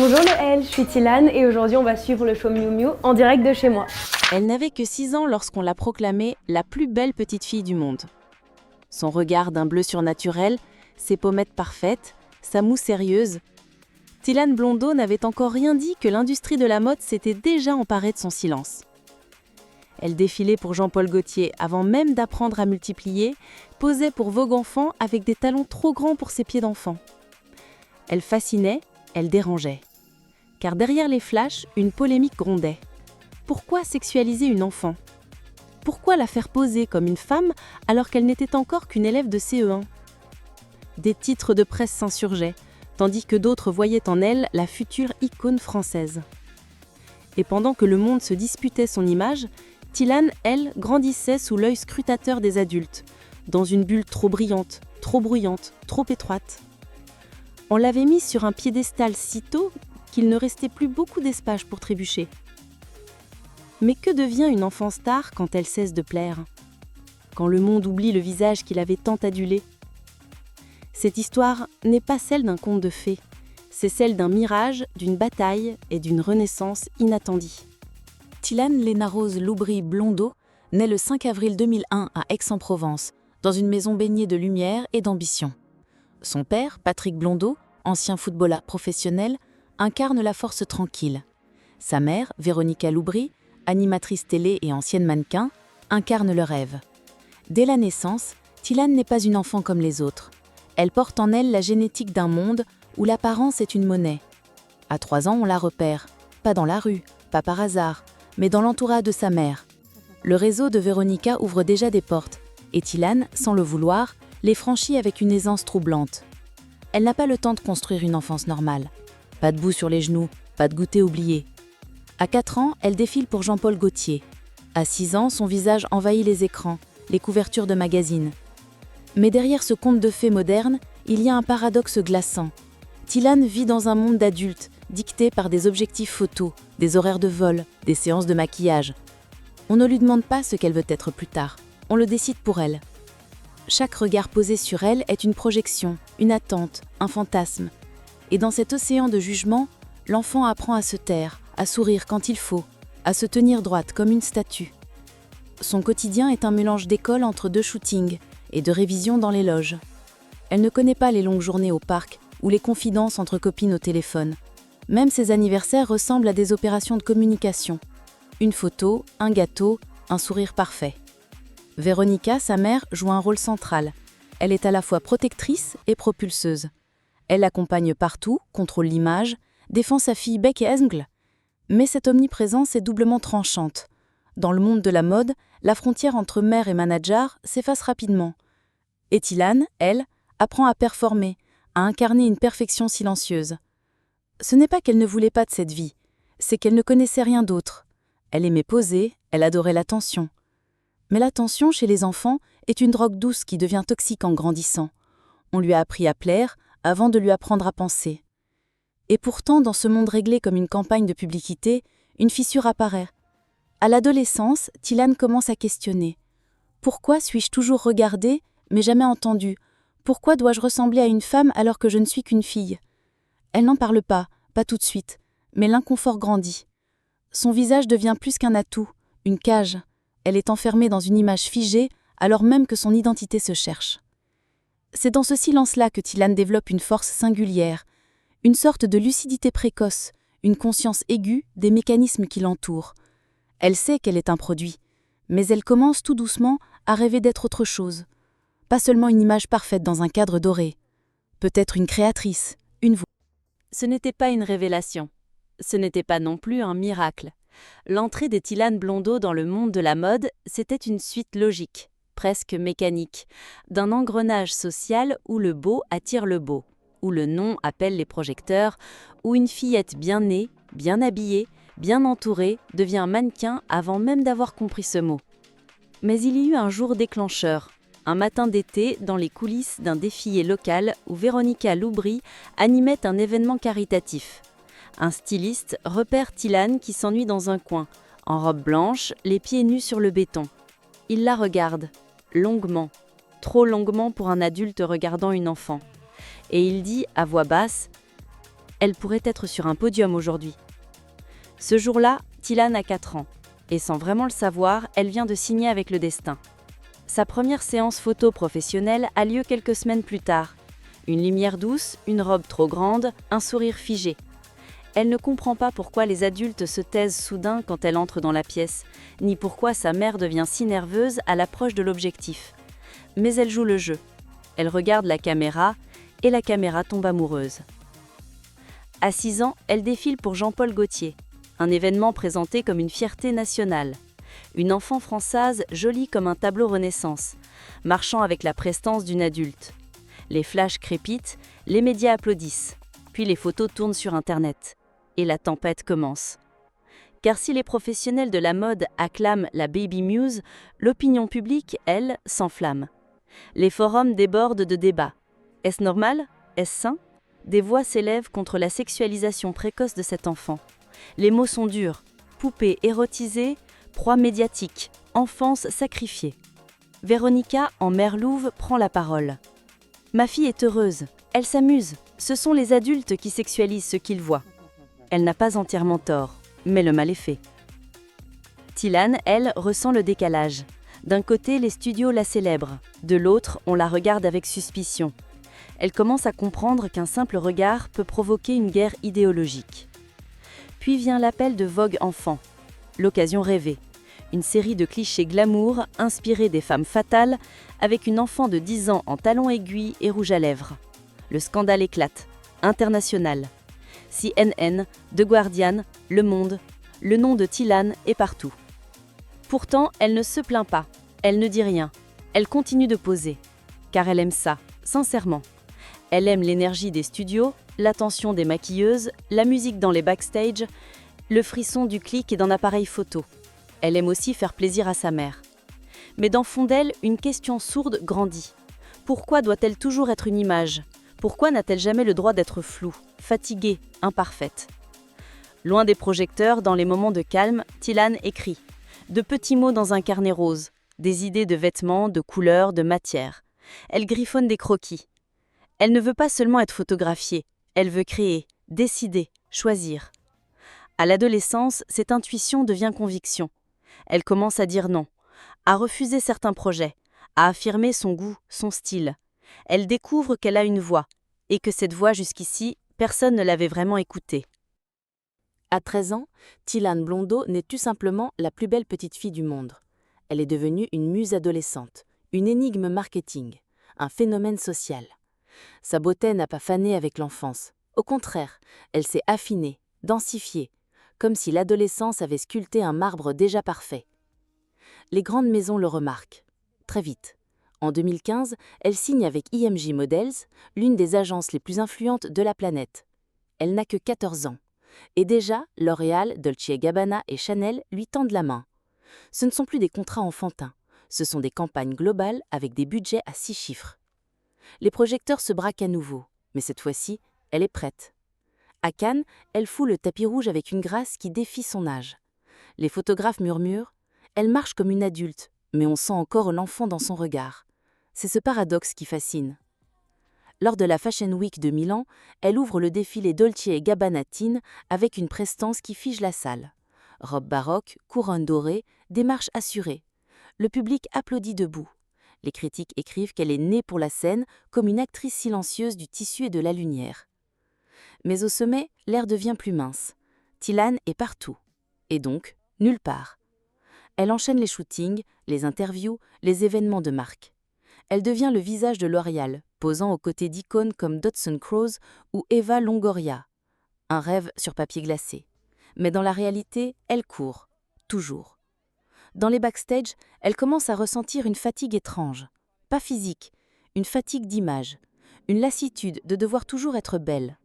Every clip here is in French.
Bonjour Noël, je suis Tilane et aujourd'hui on va suivre le show Miu Miu en direct de chez moi. Elle n'avait que 6 ans lorsqu'on l'a proclamée la plus belle petite fille du monde. Son regard d'un bleu surnaturel, ses pommettes parfaites, sa moue sérieuse. Tilane Blondeau n'avait encore rien dit que l'industrie de la mode s'était déjà emparée de son silence. Elle défilait pour Jean-Paul Gaultier avant même d'apprendre à multiplier, posait pour Vogue Enfant avec des talons trop grands pour ses pieds d'enfant. Elle fascinait, elle dérangeait. Car derrière les flashs, une polémique grondait. Pourquoi sexualiser une enfant ? Pourquoi la faire poser comme une femme alors qu'elle n'était encore qu'une élève de CE1 ? Des titres de presse s'insurgeaient, tandis que d'autres voyaient en elle la future icône française. Et pendant que le monde se disputait son image, Tilane, elle, grandissait sous l'œil scrutateur des adultes, dans une bulle trop brillante, trop bruyante, trop étroite. On l'avait mise sur un piédestal si tôt qu'il ne restait plus beaucoup d'espace pour trébucher. Mais que devient une enfant star quand elle cesse de plaire ? Quand le monde oublie le visage qu'il avait tant adulé ? Cette histoire n'est pas celle d'un conte de fées, c'est celle d'un mirage, d'une bataille et d'une renaissance inattendue. Tilane Léna Rose Loubry Blondeau naît le 5 avril 2001 à Aix-en-Provence, dans une maison baignée de lumière et d'ambition. Son père, Patrick Blondeau, ancien footballeur professionnel, incarne la force tranquille. Sa mère, Véronica Loubry, animatrice télé et ancienne mannequin, incarne le rêve. Dès la naissance, Tilane n'est pas une enfant comme les autres. Elle porte en elle la génétique d'un monde où l'apparence est une monnaie. À 3 ans, on la repère. Pas dans la rue, pas par hasard, mais dans l'entourage de sa mère. Le réseau de Véronica ouvre déjà des portes, et Tilane, sans le vouloir, les franchit avec une aisance troublante. Elle n'a pas le temps de construire une enfance normale. Pas de boue sur les genoux, pas de goûter oublié. À 4 ans, elle défile pour Jean-Paul Gaultier. À 6 ans, son visage envahit les écrans, les couvertures de magazines. Mais derrière ce conte de fées moderne, il y a un paradoxe glaçant. Tilane vit dans un monde d'adultes, dicté par des objectifs photos, des horaires de vol, des séances de maquillage. On ne lui demande pas ce qu'elle veut être plus tard, on le décide pour elle. Chaque regard posé sur elle est une projection, une attente, un fantasme. Et dans cet océan de jugement, l'enfant apprend à se taire, à sourire quand il faut, à se tenir droite comme une statue. Son quotidien est un mélange d'école entre 2 shootings et de révisions dans les loges. Elle ne connaît pas les longues journées au parc ou les confidences entre copines au téléphone. Même ses anniversaires ressemblent à des opérations de communication. Une photo, un gâteau, un sourire parfait. Véronica, sa mère, joue un rôle central. Elle est à la fois protectrice et propulseuse. Elle l'accompagne partout, contrôle l'image, défend sa fille bec et ongles. Mais cette omniprésence est doublement tranchante. Dans le monde de la mode, la frontière entre mère et manager s'efface rapidement. Et Tilane, elle, apprend à performer, à incarner une perfection silencieuse. Ce n'est pas qu'elle ne voulait pas de cette vie, c'est qu'elle ne connaissait rien d'autre. Elle aimait poser, elle adorait l'attention. Mais l'attention, chez les enfants, est une drogue douce qui devient toxique en grandissant. On lui a appris à plaire avant de lui apprendre à penser. Et pourtant, dans ce monde réglé comme une campagne de publicité, une fissure apparaît. À l'adolescence, Tilane commence à questionner. Pourquoi suis-je toujours regardée, mais jamais entendue ? Pourquoi dois-je ressembler à une femme alors que je ne suis qu'une fille ? Elle n'en parle pas tout de suite, mais l'inconfort grandit. Son visage devient plus qu'un atout, une cage. Elle est enfermée dans une image figée alors même que son identité se cherche. C'est dans ce silence-là que Tilane développe une force singulière, une sorte de lucidité précoce, une conscience aiguë des mécanismes qui l'entourent. Elle sait qu'elle est un produit, mais elle commence tout doucement à rêver d'être autre chose. Pas seulement une image parfaite dans un cadre doré. Peut-être une créatrice, une voix. Ce n'était pas une révélation. Ce n'était pas non plus un miracle. L'entrée de Tilane Blondeau dans le monde de la mode, c'était une suite logique, presque mécanique, d'un engrenage social où le beau attire le beau, où le nom appelle les projecteurs, où une fillette bien née, bien habillée, bien entourée devient mannequin avant même d'avoir compris ce mot. Mais il y eut un jour déclencheur, un matin d'été dans les coulisses d'un défilé local où Véronica Loubry animait un événement caritatif. Un styliste repère Tilane qui s'ennuie dans un coin, en robe blanche, les pieds nus sur le béton. Il la regarde, longuement, trop longuement pour un adulte regardant une enfant. Et il dit à voix basse Elle pourrait être sur un podium aujourd'hui. Ce jour-là, Tilan a 4 ans. Et sans vraiment le savoir, elle vient de signer avec le destin. Sa première séance photo professionnelle a lieu quelques semaines plus tard. Une lumière douce, une robe trop grande, un sourire figé. Elle ne comprend pas pourquoi les adultes se taisent soudain quand elle entre dans la pièce, ni pourquoi sa mère devient si nerveuse à l'approche de l'objectif. Mais elle joue le jeu. Elle regarde la caméra, et la caméra tombe amoureuse. À 6 ans, elle défile pour Jean-Paul Gaultier, un événement présenté comme une fierté nationale. Une enfant française jolie comme un tableau Renaissance, marchant avec la prestance d'une adulte. Les flashs crépitent, les médias applaudissent, puis les photos tournent sur Internet. Et la tempête commence. Car si les professionnels de la mode acclament la baby muse, l'opinion publique, elle, s'enflamme. Les forums débordent de débats. Est-ce normal? Est-ce sain? Des voix s'élèvent contre la sexualisation précoce de cet enfant. Les mots sont durs. Poupée érotisée, proie médiatique, enfance sacrifiée. Véronica, en mère louve, prend la parole. Ma fille est heureuse. Elle s'amuse. Ce sont les adultes qui sexualisent ce qu'ils voient. Elle n'a pas entièrement tort, mais le mal est fait. Tilan, elle, ressent le décalage. D'un côté, les studios la célèbrent. De l'autre, on la regarde avec suspicion. Elle commence à comprendre qu'un simple regard peut provoquer une guerre idéologique. Puis vient l'appel de Vogue Enfant. L'occasion rêvée. Une série de clichés glamour inspirés des femmes fatales avec une enfant de 10 ans en talons aiguilles et rouge à lèvres. Le scandale éclate. International. CNN, The Guardian, Le Monde, le nom de Tilan est partout. Pourtant, elle ne se plaint pas, elle ne dit rien, elle continue de poser. Car elle aime ça, sincèrement. Elle aime l'énergie des studios, l'attention des maquilleuses, la musique dans les backstage, le frisson du clic et d'un appareil photo. Elle aime aussi faire plaisir à sa mère. Mais dans fond d'elle, une question sourde grandit. Pourquoi doit-elle toujours être une image ? Pourquoi n'a-t-elle jamais le droit d'être floue, fatiguée, imparfaite ? Loin des projecteurs, dans les moments de calme, Tilan écrit. De petits mots dans un carnet rose, des idées de vêtements, de couleurs, de matières. Elle griffonne des croquis. Elle ne veut pas seulement être photographiée, elle veut créer, décider, choisir. À l'adolescence, cette intuition devient conviction. Elle commence à dire non, à refuser certains projets, à affirmer son goût, son style. Elle découvre qu'elle a une voix, et que cette voix jusqu'ici, personne ne l'avait vraiment écoutée. À 13 ans, Tilan Blondeau n'est tout simplement la plus belle petite fille du monde. Elle est devenue une muse adolescente, une énigme marketing, un phénomène social. Sa beauté n'a pas fané avec l'enfance. Au contraire, elle s'est affinée, densifiée, comme si l'adolescence avait sculpté un marbre déjà parfait. Les grandes maisons le remarquent. Très vite. En 2015, elle signe avec IMG Models, l'une des agences les plus influentes de la planète. Elle n'a que 14 ans. Et déjà, L'Oréal, Dolce & Gabbana et Chanel lui tendent la main. Ce ne sont plus des contrats enfantins, ce sont des campagnes globales avec des budgets à 6 chiffres. Les projecteurs se braquent à nouveau, mais cette fois-ci, elle est prête. À Cannes, elle fout le tapis rouge avec une grâce qui défie son âge. Les photographes murmurent « Elle marche comme une adulte, mais on sent encore l'enfant dans son regard ». C'est ce paradoxe qui fascine. Lors de la Fashion Week de Milan, elle ouvre le défilé Dolce & Gabbana Teen avec une prestance qui fige la salle. Robe baroque, couronne dorée, démarche assurée. Le public applaudit debout. Les critiques écrivent qu'elle est née pour la scène comme une actrice silencieuse du tissu et de la lumière. Mais au sommet, l'air devient plus mince. Tilan est partout. Et donc, nulle part. Elle enchaîne les shootings, les interviews, les événements de marque. Elle devient le visage de L'Oréal, posant aux côtés d'icônes comme Dodson Crowes ou Eva Longoria. Un rêve sur papier glacé. Mais dans la réalité, elle court. Toujours. Dans les backstage, elle commence à ressentir une fatigue étrange. Pas physique, une fatigue d'image. Une lassitude de devoir toujours être belle.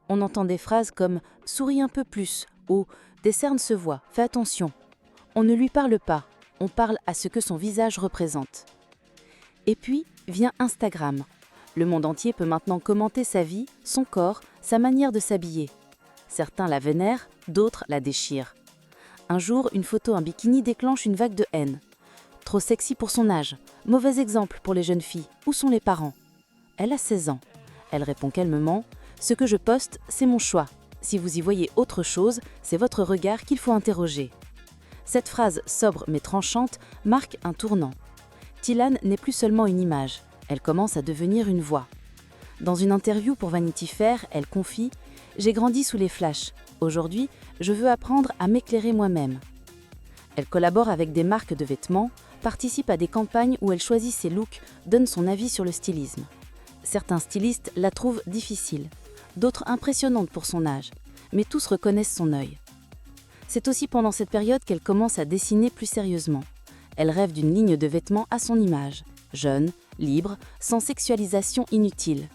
On entend des phrases comme « souris un peu plus » ou « des cernes se voient, fais attention ». On ne lui parle pas, on parle à ce que son visage représente. Et puis vient Instagram. Le monde entier peut maintenant commenter sa vie, son corps, sa manière de s'habiller. Certains la vénèrent, d'autres la déchirent. Un jour, une photo en bikini déclenche une vague de haine. Trop sexy pour son âge, mauvais exemple pour les jeunes filles, où sont les parents ? Elle a 16 ans. Elle répond calmement « Ce que je poste, c'est mon choix. Si vous y voyez autre chose, c'est votre regard qu'il faut interroger. Cette phrase sobre mais tranchante marque un tournant. Tilan n'est plus seulement une image, elle commence à devenir une voix. Dans une interview pour Vanity Fair, elle confie « J'ai grandi sous les flashs. Aujourd'hui, je veux apprendre à m'éclairer moi-même. » Elle collabore avec des marques de vêtements, participe à des campagnes où elle choisit ses looks, donne son avis sur le stylisme. Certains stylistes la trouvent difficile, d'autres impressionnante pour son âge, mais tous reconnaissent son œil. C'est aussi pendant cette période qu'elle commence à dessiner plus sérieusement. Elle rêve d'une ligne de vêtements à son image, jeune, libre, sans sexualisation inutile.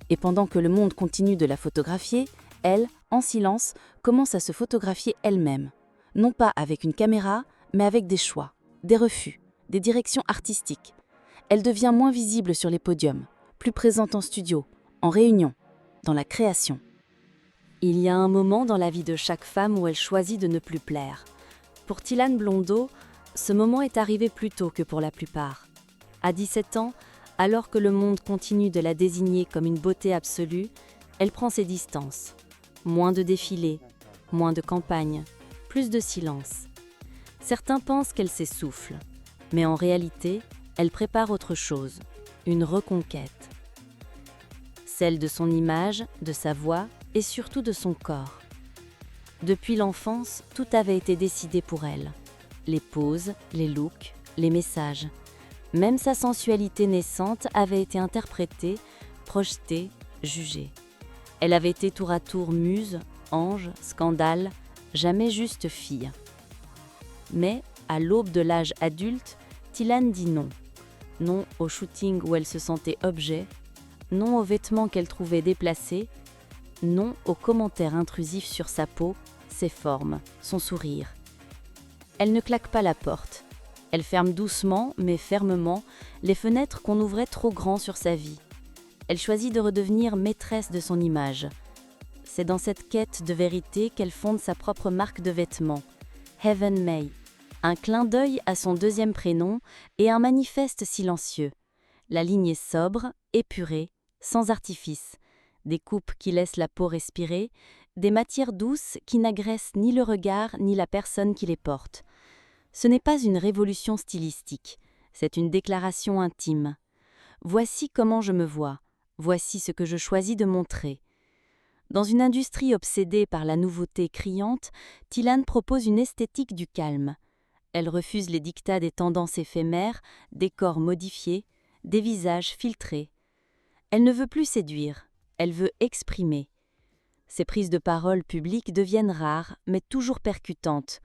Et pendant que le monde continue de la photographier, elle, en silence, commence à se photographier elle-même. Non pas avec une caméra, mais avec des choix, des refus, des directions artistiques. Elle devient moins visible sur les podiums, plus présente en studio, en réunion, dans la création. Il y a un moment dans la vie de chaque femme où elle choisit de ne plus plaire. Pour Tilan Blondeau, ce moment est arrivé plus tôt que pour la plupart. À 17 ans, alors que le monde continue de la désigner comme une beauté absolue, elle prend ses distances. Moins de défilés, moins de campagnes, plus de silence. Certains pensent qu'elle s'essouffle, mais en réalité, elle prépare autre chose, une reconquête. Celle de son image, de sa voix et surtout de son corps. Depuis l'enfance, tout avait été décidé pour elle. Les poses, les looks, les messages. Même sa sensualité naissante avait été interprétée, projetée, jugée. Elle avait été tour à tour muse, ange, scandale, jamais juste fille. Mais, à l'aube de l'âge adulte, Tilan dit non. Non au shooting où elle se sentait objet, non aux vêtements qu'elle trouvait déplacés, non aux commentaires intrusifs sur sa peau, ses formes, son sourire. Elle ne claque pas la porte. Elle ferme doucement, mais fermement, les fenêtres qu'on ouvrait trop grand sur sa vie. Elle choisit de redevenir maîtresse de son image. C'est dans cette quête de vérité qu'elle fonde sa propre marque de vêtements, Heaven May, un clin d'œil à son deuxième prénom et un manifeste silencieux. La ligne est sobre, épurée, sans artifice, des coupes qui laissent la peau respirer, des matières douces qui n'agressent ni le regard ni la personne qui les porte. Ce n'est pas une révolution stylistique, c'est une déclaration intime. Voici comment je me vois, voici ce que je choisis de montrer. Dans une industrie obsédée par la nouveauté criante, Tilan propose une esthétique du calme. Elle refuse les dictats des tendances éphémères, des corps modifiés, des visages filtrés. Elle ne veut plus séduire, elle veut exprimer. Ses prises de parole publiques deviennent rares, mais toujours percutantes.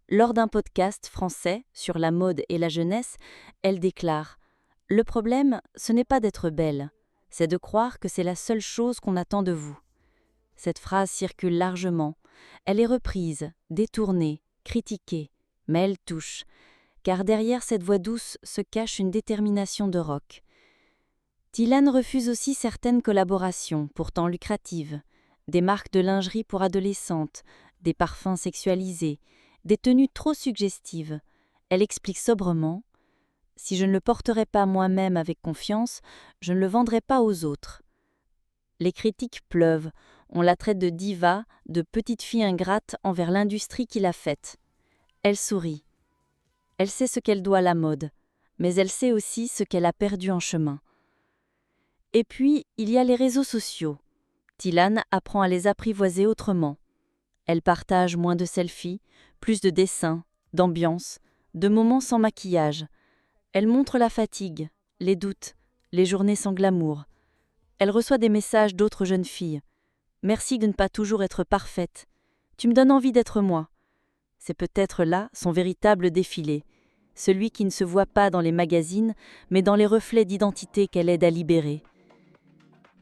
Lors d'un podcast français sur la mode et la jeunesse, elle déclare « Le problème, ce n'est pas d'être belle, c'est de croire que c'est la seule chose qu'on attend de vous. » Cette phrase circule largement. Elle est reprise, détournée, critiquée, mais elle touche, car derrière cette voix douce se cache une détermination de rock. Tilan refuse aussi certaines collaborations, pourtant lucratives, des marques de lingerie pour adolescentes, des parfums sexualisés, des tenues trop suggestives. Elle explique sobrement « Si je ne le porterais pas moi-même avec confiance, je ne le vendrais pas aux autres. » Les critiques pleuvent, on la traite de diva, de petite fille ingrate envers l'industrie qui l'a faite. Elle sourit. Elle sait ce qu'elle doit à la mode, mais elle sait aussi ce qu'elle a perdu en chemin. Et puis, il y a les réseaux sociaux. Tilan apprend à les apprivoiser autrement. Elle partage moins de selfies, plus de dessins, d'ambiance, de moments sans maquillage. Elle montre la fatigue, les doutes, les journées sans glamour. Elle reçoit des messages d'autres jeunes filles. « Merci de ne pas toujours être parfaite. Tu me donnes envie d'être moi. » C'est peut-être là son véritable défilé, celui qui ne se voit pas dans les magazines, mais dans les reflets d'identité qu'elle aide à libérer.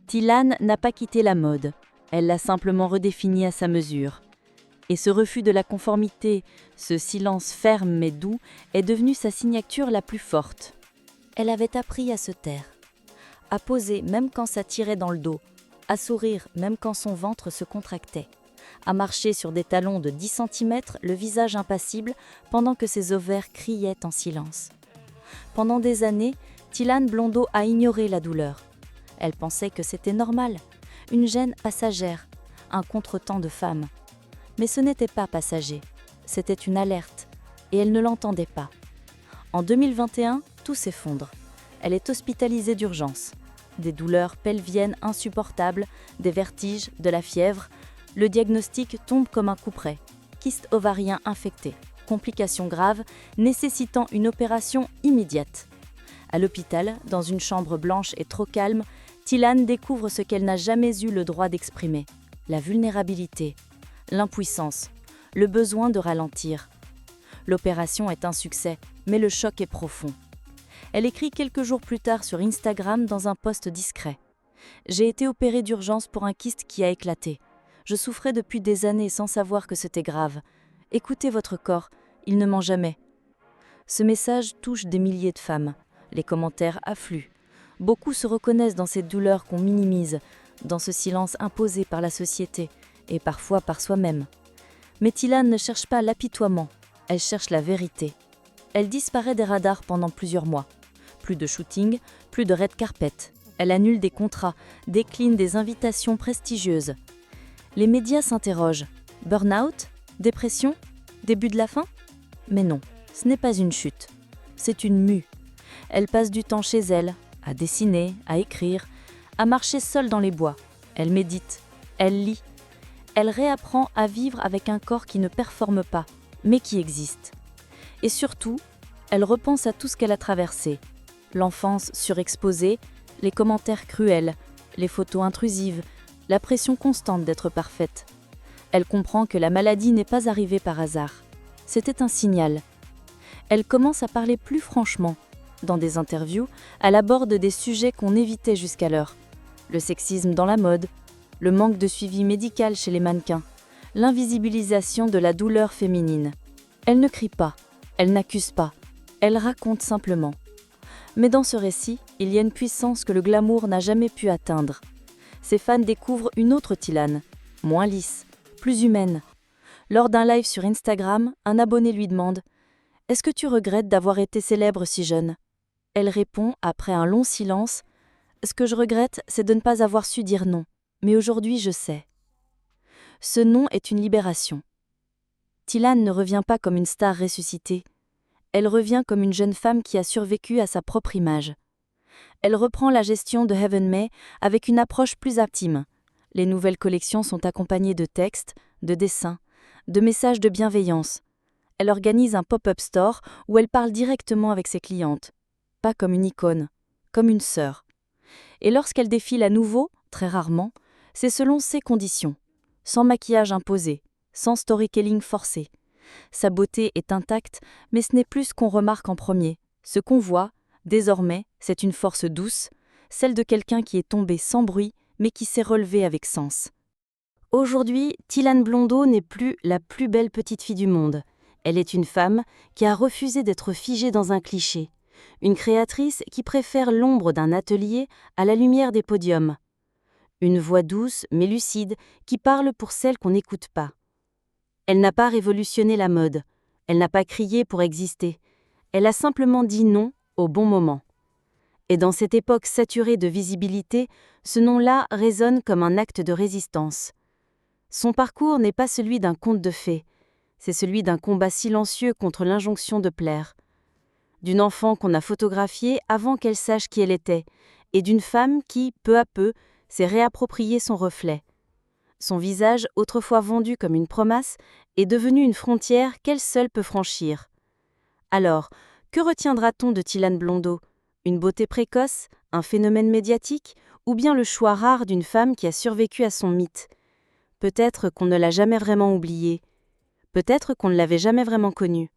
Tilan n'a pas quitté la mode, elle l'a simplement redéfinie à sa mesure. Et ce refus de la conformité, ce silence ferme mais doux, est devenu sa signature la plus forte. Elle avait appris à se taire, à poser même quand ça tirait dans le dos, à sourire même quand son ventre se contractait, à marcher sur des talons de 10 cm, le visage impassible, pendant que ses ovaires criaient en silence. Pendant des années, Tilan Blondeau a ignoré la douleur. Elle pensait que c'était normal, une gêne passagère, un contretemps de femme. Mais ce n'était pas passager, c'était une alerte, et elle ne l'entendait pas. En 2021, tout s'effondre. Elle est hospitalisée d'urgence. Des douleurs pelviennes insupportables, des vertiges, de la fièvre. Le diagnostic tombe comme un couperet. Kyste ovarien infecté. Complications graves nécessitant une opération immédiate. À l'hôpital, dans une chambre blanche et trop calme, Tilan découvre ce qu'elle n'a jamais eu le droit d'exprimer. La vulnérabilité, l'impuissance, le besoin de ralentir. L'opération est un succès, mais le choc est profond. Elle écrit quelques jours plus tard sur Instagram dans un post discret. « J'ai été opérée d'urgence pour un kyste qui a éclaté. Je souffrais depuis des années sans savoir que c'était grave. Écoutez votre corps, il ne ment jamais. » Ce message touche des milliers de femmes. Les commentaires affluent. Beaucoup se reconnaissent dans cette douleur qu'on minimise, dans ce silence imposé par la société et parfois par soi-même. Mais Tilan ne cherche pas l'apitoiement, elle cherche la vérité. Elle disparaît des radars pendant plusieurs mois. Plus de shooting, plus de red carpet. Elle annule des contrats, décline des invitations prestigieuses. Les médias s'interrogent. Burn-out ? Dépression ? Début de la fin ? Mais non, ce n'est pas une chute. C'est une mue. Elle passe du temps chez elle, à dessiner, à écrire, à marcher seule dans les bois. Elle médite, elle lit. Elle réapprend à vivre avec un corps qui ne performe pas, mais qui existe. Et surtout, elle repense à tout ce qu'elle a traversé. L'enfance surexposée, les commentaires cruels, les photos intrusives, la pression constante d'être parfaite. Elle comprend que la maladie n'est pas arrivée par hasard. C'était un signal. Elle commence à parler plus franchement. Dans des interviews, elle aborde des sujets qu'on évitait jusqu'alors. Le sexisme dans la mode, le manque de suivi médical chez les mannequins, l'invisibilisation de la douleur féminine. Elle ne crie pas, elle n'accuse pas, elle raconte simplement. Mais dans ce récit, il y a une puissance que le glamour n'a jamais pu atteindre. Ses fans découvrent une autre Tilan, moins lisse, plus humaine. Lors d'un live sur Instagram, un abonné lui demande « Est-ce que tu regrettes d'avoir été célèbre si jeune ?» Elle répond, après un long silence « Ce que je regrette, c'est de ne pas avoir su dire non. Mais aujourd'hui, je sais. » Ce non est une libération. Tilan ne revient pas comme une star ressuscitée. Elle revient comme une jeune femme qui a survécu à sa propre image. Elle reprend la gestion de Heaven May avec une approche plus intime. Les nouvelles collections sont accompagnées de textes, de dessins, de messages de bienveillance. Elle organise un pop-up store où elle parle directement avec ses clientes. Pas comme une icône, comme une sœur. Et lorsqu'elle défile à nouveau, très rarement, c'est selon ses conditions. Sans maquillage imposé, sans storytelling forcé. Sa beauté est intacte, mais ce n'est plus ce qu'on remarque en premier. Ce qu'on voit, désormais, c'est une force douce, celle de quelqu'un qui est tombé sans bruit, mais qui s'est relevé avec sens. Aujourd'hui, Tilan Blondeau n'est plus la plus belle petite fille du monde. Elle est une femme qui a refusé d'être figée dans un cliché. Une créatrice qui préfère l'ombre d'un atelier à la lumière des podiums. Une voix douce mais lucide qui parle pour celles qu'on n'écoute pas. Elle n'a pas révolutionné la mode. Elle n'a pas crié pour exister. Elle a simplement dit non au bon moment. Et dans cette époque saturée de visibilité, ce non-là résonne comme un acte de résistance. Son parcours n'est pas celui d'un conte de fées, c'est celui d'un combat silencieux contre l'injonction de plaire. D'une enfant qu'on a photographiée avant qu'elle sache qui elle était, et d'une femme qui, peu à peu, s'est réapproprié son reflet. Son visage, autrefois vendu comme une promesse, est devenu une frontière qu'elle seule peut franchir. Alors, que retiendra-t-on de Tilan Blondeau ? Une beauté précoce, un phénomène médiatique, ou bien le choix rare d'une femme qui a survécu à son mythe ? Peut-être qu'on ne l'a jamais vraiment oubliée. Peut-être qu'on ne l'avait jamais vraiment connue.